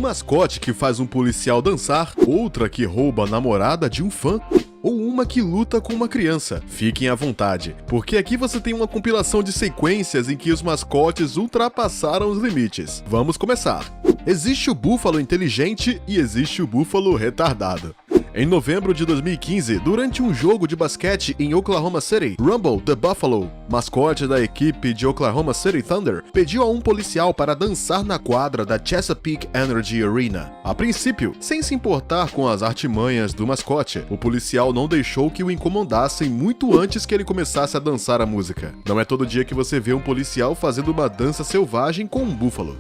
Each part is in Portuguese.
mascote que faz um policial dançar, outra que rouba a namorada de um fã, ou uma que luta com uma criança. Fiquem à vontade, porque aqui você tem uma compilação de sequências em que os mascotes ultrapassaram os limites. Vamos começar. Existe o búfalo inteligente e existe o búfalo retardado. Em novembro de 2015, durante um jogo de basquete em Oklahoma City, Rumble the Buffalo, mascote da equipe de Oklahoma City Thunder, pediu a um policial para dançar na quadra da Chesapeake Energy Arena. A princípio, sem se importar com as artimanhas do mascote, o policial não deixou que o incomodassem muito antes que ele começasse a dançar a música. Não é todo dia que você vê um policial fazendo uma dança selvagem com um búfalo.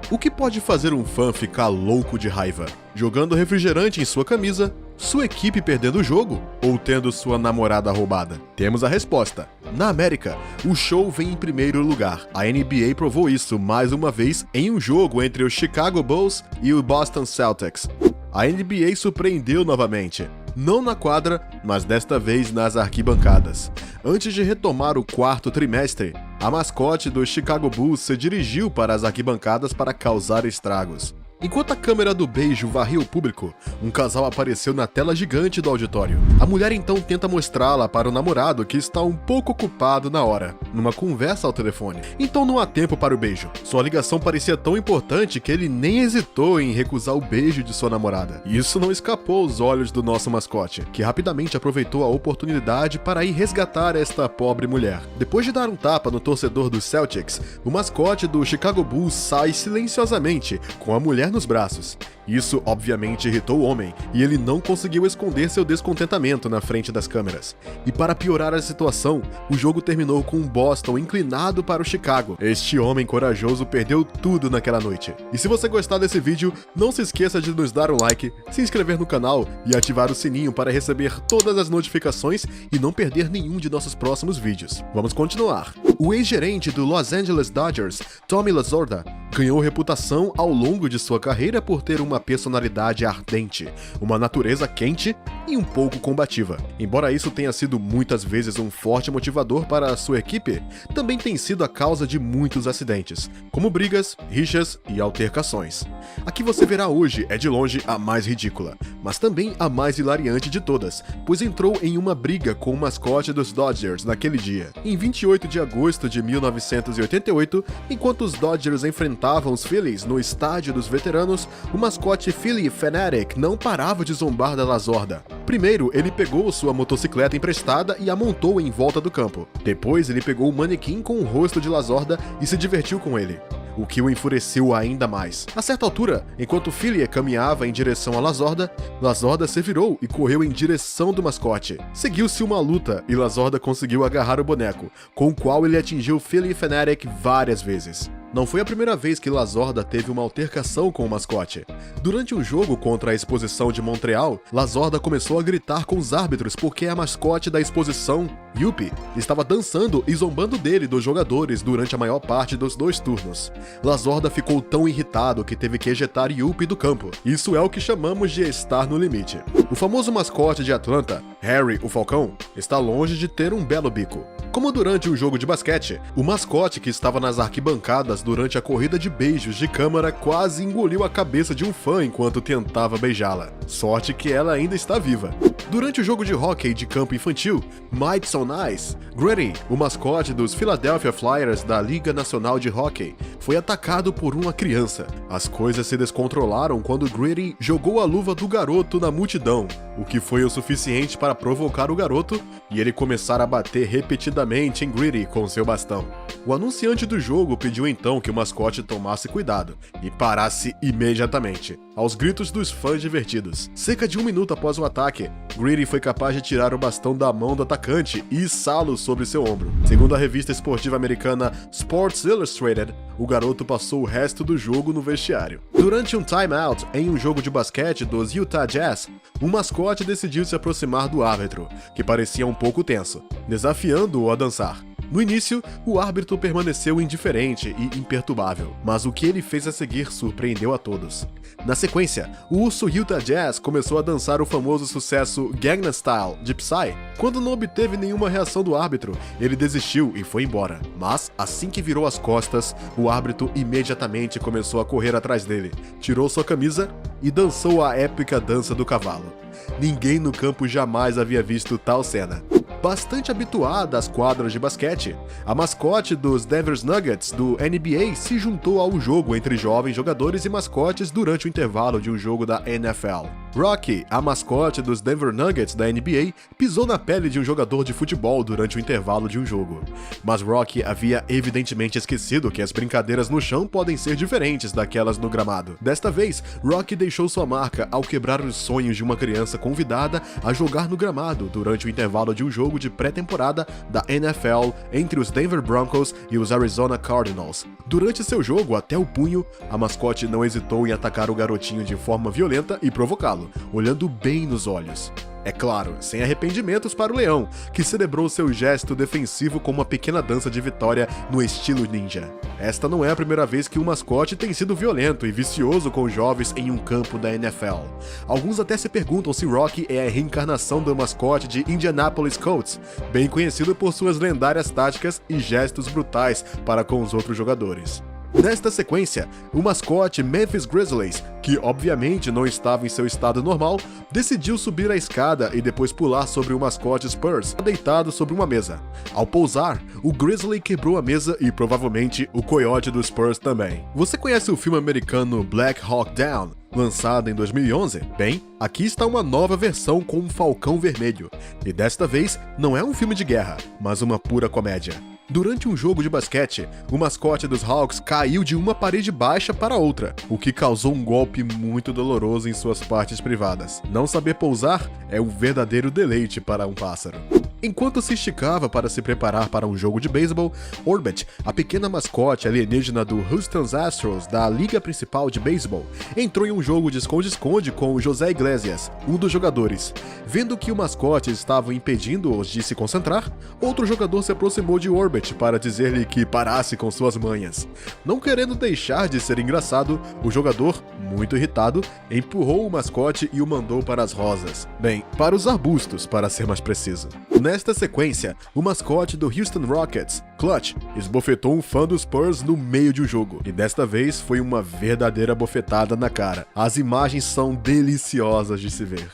O que pode fazer um fã ficar louco de raiva? Jogando refrigerante em sua camisa, sua equipe perdendo o jogo ou tendo sua namorada roubada? Temos a resposta. Na América, o show vem em primeiro lugar. A NBA provou isso mais uma vez em um jogo entre o Chicago Bulls e o Boston Celtics. A NBA surpreendeu novamente. Não na quadra, mas desta vez nas arquibancadas. Antes de retomar o quarto trimestre, a mascote do Chicago Bulls se dirigiu para as arquibancadas para causar estragos. Enquanto a câmera do beijo varria o público, um casal apareceu na tela gigante do auditório. A mulher então tenta mostrá-la para o namorado, que está um pouco ocupado na hora, numa conversa ao telefone. Então não há tempo para o beijo. Sua ligação parecia tão importante que ele nem hesitou em recusar o beijo de sua namorada. Isso não escapou aos olhos do nosso mascote, que rapidamente aproveitou a oportunidade para ir resgatar esta pobre mulher. Depois de dar um tapa no torcedor dos Celtics, o mascote do Chicago Bulls sai silenciosamente, com a mulher nos braços. Isso obviamente irritou o homem, e ele não conseguiu esconder seu descontentamento na frente das câmeras. E para piorar a situação, o jogo terminou com um Boston inclinado para o Chicago. Este homem corajoso perdeu tudo naquela noite. E se você gostar desse vídeo, não se esqueça de nos dar um like, se inscrever no canal e ativar o sininho para receber todas as notificações e não perder nenhum de nossos próximos vídeos. Vamos continuar. O ex-gerente do Los Angeles Dodgers, Tommy Lasorda, ganhou reputação ao longo de sua carreira por ter uma personalidade ardente, uma natureza quente e um pouco combativa. Embora isso tenha sido muitas vezes um forte motivador para a sua equipe, também tem sido a causa de muitos acidentes, como brigas, rixas e altercações. A que você verá hoje é de longe a mais ridícula, mas também a mais hilariante de todas, pois entrou em uma briga com o mascote dos Dodgers naquele dia. Em 28 de agosto de 1988, enquanto os Dodgers enfrentavam os Phillies no estádio dos veteranos, o mascote Phillie Phanatic não parava de zombar da Lasorda. Primeiro, ele pegou sua motocicleta emprestada e a montou em volta do campo. Depois, ele pegou o manequim com o rosto de Lasorda e se divertiu com ele, o que o enfureceu ainda mais. A certa altura, enquanto Phillie caminhava em direção a Lasorda, Lasorda se virou e correu em direção do mascote. Seguiu-se uma luta e Lasorda conseguiu agarrar o boneco, com o qual ele atingiu Phillie Phanatic várias vezes. Não foi a primeira vez que Lasorda teve uma altercação com o mascote. Durante um jogo contra a Exposição de Montreal, Lasorda começou a gritar com os árbitros porque a mascote da exposição, Yuppie, estava dançando e zombando dele dos jogadores durante a maior parte dos 2 turnos. Lasorda ficou tão irritado que teve que ejetar Yuppie do campo. Isso é o que chamamos de estar no limite. O famoso mascote de Atlanta, Harry o Falcão, está longe de ter um belo bico. Como durante um jogo de basquete, o mascote que estava nas arquibancadas durante a corrida de beijos de câmara quase engoliu a cabeça de um fã enquanto tentava beijá-la. Sorte que ela ainda está viva. Durante o jogo de hóquei de campo infantil, Might So Nice, Gritty, o mascote dos Philadelphia Flyers da Liga Nacional de Hóquei, foi atacado por uma criança. As coisas se descontrolaram quando Gritty jogou a luva do garoto na multidão, o que foi o suficiente para provocar o garoto e ele começar a bater repetidamente em Gritty com seu bastão. O anunciante do jogo pediu então que o mascote tomasse cuidado e parasse imediatamente, aos gritos dos fãs divertidos. Cerca de 1 minuto após o ataque, Gritty foi capaz de tirar o bastão da mão do atacante e içá-lo sobre seu ombro. Segundo a revista esportiva americana Sports Illustrated, o garoto passou o resto do jogo no vestiário. Durante um timeout em um jogo de basquete dos Utah Jazz, o mascote decidiu se aproximar do árbitro, que parecia um pouco tenso, desafiando-o a dançar. No início, o árbitro permaneceu indiferente e imperturbável, mas o que ele fez a seguir surpreendeu a todos. Na sequência, o urso Utah Jazz começou a dançar o famoso sucesso Gangnam Style de Psy. Quando não obteve nenhuma reação do árbitro, ele desistiu e foi embora. Mas, assim que virou as costas, o árbitro imediatamente começou a correr atrás dele, tirou sua camisa e dançou a épica dança do cavalo. Ninguém no campo jamais havia visto tal cena. Bastante habituada às quadras de basquete, a mascote dos Denver Nuggets do NBA se juntou ao jogo entre jovens jogadores e mascotes durante o intervalo de um jogo da NFL. Rocky, a mascote dos Denver Nuggets da NBA, pisou na pele de um jogador de futebol durante o intervalo de um jogo. Mas Rocky havia evidentemente esquecido que as brincadeiras no chão podem ser diferentes daquelas no gramado. Desta vez, Rocky deixou sua marca ao quebrar os sonhos de uma criança convidada a jogar no gramado durante o intervalo de um jogo de pré-temporada da NFL entre os Denver Broncos e os Arizona Cardinals. Durante seu jogo até o punho, a mascote não hesitou em atacar o garotinho de forma violenta e provocá-lo, olhando bem nos olhos. É claro, sem arrependimentos para o leão, que celebrou seu gesto defensivo com uma pequena dança de vitória no estilo ninja. Esta não é a primeira vez que um mascote tem sido violento e vicioso com jovens em um campo da NFL. Alguns até se perguntam se Rocky é a reencarnação do mascote de Indianapolis Colts, bem conhecido por suas lendárias táticas e gestos brutais para com os outros jogadores. Nesta sequência, o mascote Memphis Grizzlies, que obviamente não estava em seu estado normal, decidiu subir a escada e depois pular sobre o mascote Spurs, deitado sobre uma mesa. Ao pousar, o Grizzly quebrou a mesa e provavelmente o coiote do Spurs também. Você conhece o filme americano Black Hawk Down, lançado em 2011? Bem, aqui está uma nova versão com um falcão vermelho. E desta vez, não é um filme de guerra, mas uma pura comédia. Durante um jogo de basquete, o mascote dos Hawks caiu de uma parede baixa para outra, o que causou um golpe muito doloroso em suas partes privadas. Não saber pousar é um verdadeiro deleite para um pássaro. Enquanto se esticava para se preparar para um jogo de beisebol, Orbit, a pequena mascote alienígena do Houston Astros da liga principal de beisebol, entrou em um jogo de esconde-esconde com José Iglesias, um dos jogadores. Vendo que o mascote estava impedindo-os de se concentrar, outro jogador se aproximou de Orbit para dizer-lhe que parasse com suas manhas. Não querendo deixar de ser engraçado, o jogador, muito irritado, empurrou o mascote e o mandou para as rosas. Bem, para os arbustos, para ser mais preciso. Nesta sequência, o mascote do Houston Rockets, Clutch, esbofetou um fã dos Spurs no meio de um jogo, e desta vez foi uma verdadeira bofetada na cara. As imagens são deliciosas de se ver.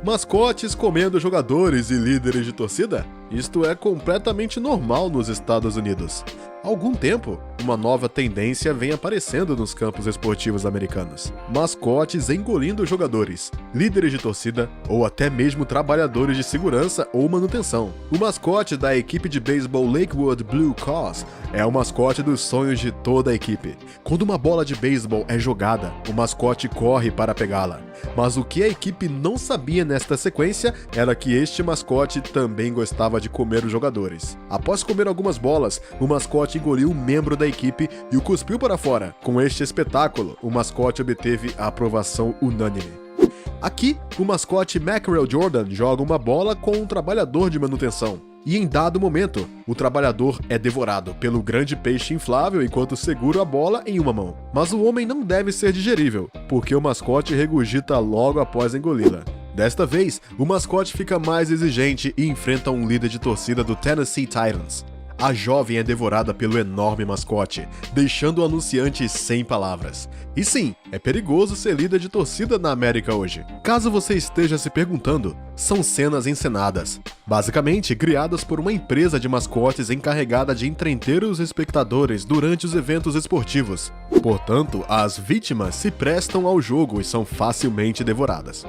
Mascotes comendo jogadores e líderes de torcida? Isto é completamente normal nos Estados Unidos. Há algum tempo, uma nova tendência vem aparecendo nos campos esportivos americanos. Mascotes engolindo jogadores, líderes de torcida ou até mesmo trabalhadores de segurança ou manutenção. O mascote da equipe de beisebol Lakewood Blue Cause é o mascote dos sonhos de toda a equipe. Quando uma bola de beisebol é jogada, o mascote corre para pegá-la. Mas o que a equipe não sabia nesta sequência era que este mascote também gostava de comer os jogadores. Após comer algumas bolas, o mascote engoliu um membro da equipe e o cuspiu para fora. Com este espetáculo, o mascote obteve a aprovação unânime. Aqui, o mascote Mackerel Jordan joga uma bola com um trabalhador de manutenção. E em dado momento, o trabalhador é devorado pelo grande peixe inflável enquanto segura a bola em uma mão. Mas o homem não deve ser digerível, porque o mascote regurgita logo após engoli-la. Desta vez, o mascote fica mais exigente e enfrenta um líder de torcida do Tennessee Titans. A jovem é devorada pelo enorme mascote, deixando o anunciante sem palavras. E sim, é perigoso ser líder de torcida na América hoje. Caso você esteja se perguntando, são cenas encenadas, basicamente criadas por uma empresa de mascotes encarregada de entreter os espectadores durante os eventos esportivos. Portanto, as vítimas se prestam ao jogo e são facilmente devoradas.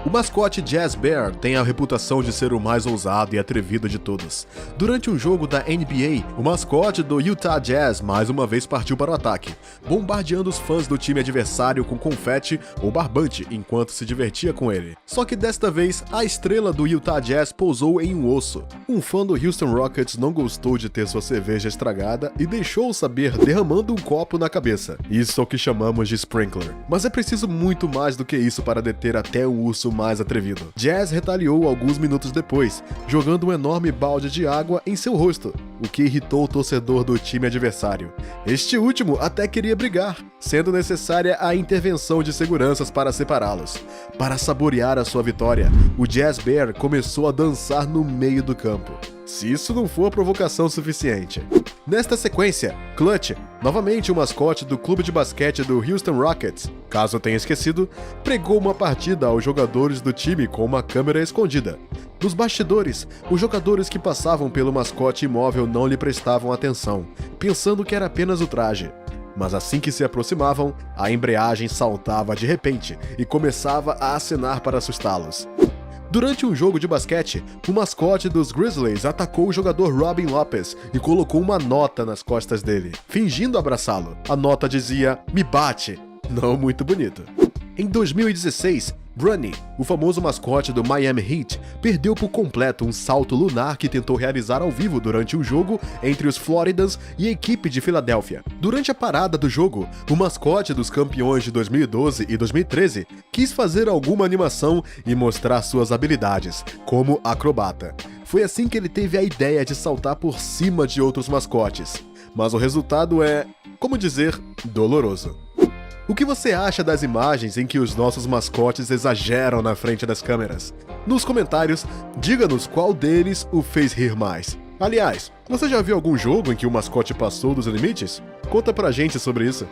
O mascote Jazz Bear tem a reputação de ser o mais ousado e atrevido de todos. Durante um jogo da NBA, o mascote do Utah Jazz mais uma vez partiu para o ataque, bombardeando os fãs do time adversário com confete ou barbante enquanto se divertia com ele. Só que desta vez, a estrela do Utah Jazz pousou em um osso. Um fã do Houston Rockets não gostou de ter sua cerveja estragada e deixou-o saber derramando um copo na cabeça. Isso é o que chamamos de sprinkler. Mas é preciso muito mais do que isso para deter até um urso mais atrevido. Jazz retaliou alguns minutos depois, jogando um enorme balde de água em seu rosto, o que irritou o torcedor do time adversário. Este último até queria brigar, sendo necessária a intervenção de seguranças para separá-los. Para saborear a sua vitória, o Jazz Bear começou a dançar no meio do campo. Se isso não for provocação suficiente. Nesta sequência, Clutch, novamente o mascote do clube de basquete do Houston Rockets, caso tenha esquecido, pregou uma partida aos jogadores do time com uma câmera escondida. Nos bastidores, os jogadores que passavam pelo mascote imóvel não lhe prestavam atenção, pensando que era apenas o traje. Mas assim que se aproximavam, a embreagem saltava de repente e começava a acenar para assustá-los. Durante um jogo de basquete, o mascote dos Grizzlies atacou o jogador Robin Lopez e colocou uma nota nas costas dele, fingindo abraçá-lo. A nota dizia, "Me bate". Não muito bonito. Em 2016, Bronny, o famoso mascote do Miami Heat, perdeu por completo um salto lunar que tentou realizar ao vivo durante um jogo entre os Floridans e a equipe de Filadélfia. Durante a parada do jogo, o mascote dos campeões de 2012 e 2013 quis fazer alguma animação e mostrar suas habilidades, como acrobata. Foi assim que ele teve a ideia de saltar por cima de outros mascotes. Mas o resultado é, como dizer, doloroso. O que você acha das imagens em que os nossos mascotes exageram na frente das câmeras? Nos comentários, diga-nos qual deles o fez rir mais. Aliás, você já viu algum jogo em que o mascote passou dos limites? Conta pra gente sobre isso.